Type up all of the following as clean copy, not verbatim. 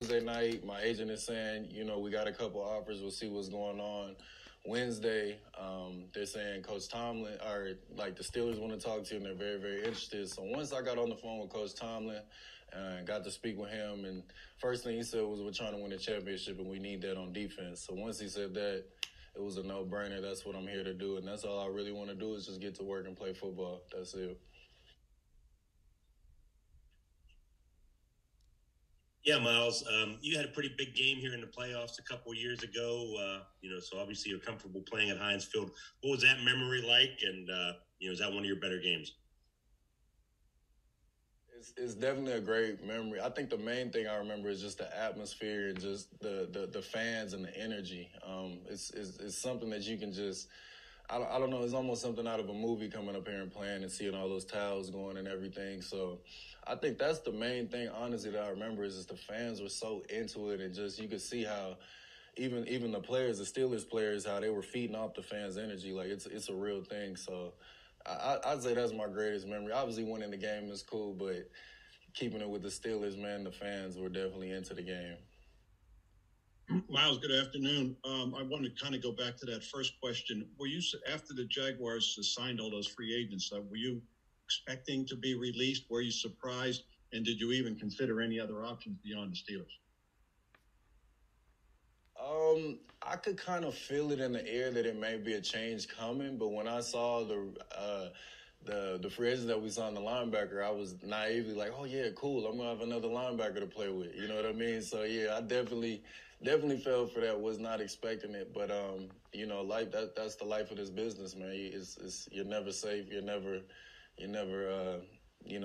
Tuesday night, my agent is saying, we got a couple offers. We'll see what's going on. Wednesday, they're saying Coach Tomlin, or like the Steelers want to talk to you, and they're very, very interested. So once I got on the phone with Coach Tomlin and got to speak with him, and first thing he said was, we're trying to win a championship and we need that on defense. So once he said that, it was a no-brainer. That's what I'm here to do, and that's all I really want to do is just get to work and play football. That's it. Yeah, Myles, you had a pretty big game here in the playoffs a couple of years ago. So obviously you're comfortable playing at Heinz Field. What was that memory like? And is that one of your better games? It's definitely a great memory. I think the main thing I remember is just the atmosphere and just the fans and the energy. It's something that you can just I don't know. It's almost something out of a movie coming up here and playing and seeing all those towels going and everything. So I think that's the main thing, honestly, that I remember is just the fans were so into it, and just you could see how even the players, the Steelers players, how they were feeding off the fans' energy. Like it's a real thing. So I'd say that's my greatest memory. Obviously, winning the game is cool, but keeping it with the Steelers, man, the fans were definitely into the game. Myles, good afternoon. I want to kind of go back to that first question. Were you, after the Jaguars signed all those free agents, were you expecting to be released? Were you surprised? And did you even consider any other options beyond the Steelers? I could kind of feel it in the air that it may be a change coming, but when I saw the free agents that we signed, the linebacker, I was naively like, oh yeah, cool, I'm gonna have another linebacker to play with. You know what I mean? So yeah, I definitely fell for that. Was not expecting it, but life that's the life of this business, man. You're never safe. You're never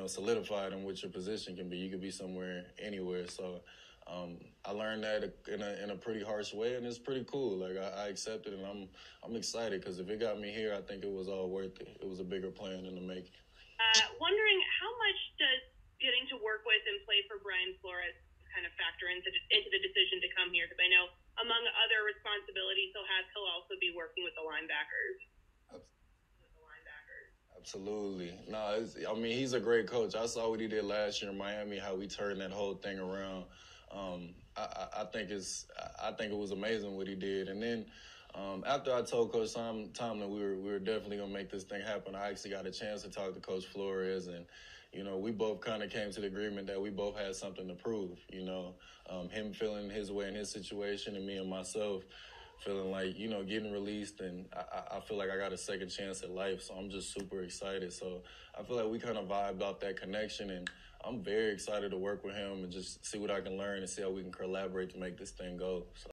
solidified in what your position can be. You could be somewhere, anywhere. So I learned that in a pretty harsh way, and it's pretty cool. Like I accept it, and I'm excited because if it got me here, I think it was all worth it. It was a bigger plan in the making. Wondering how much does getting to work with and play for Brian Flores kind of factor into the decision to come here? Because I know among other responsibilities he'll also be working with the linebackers. Absolutely. No, he's a great coach. I saw what he did last year in Miami, how he turned that whole thing around. I think it was amazing what he did. And then after I told Coach Tomlin we were definitely gonna make this thing happen, I actually got a chance to talk to Coach Flores, and we both kind of came to the agreement that we both had something to prove. Him feeling his way in his situation, and me and myself feeling like, getting released, and I feel like I got a second chance at life, so I'm just super excited. So I feel like we kind of vibed off that connection, and I'm very excited to work with him and just see what I can learn and see how we can collaborate to make this thing go. So.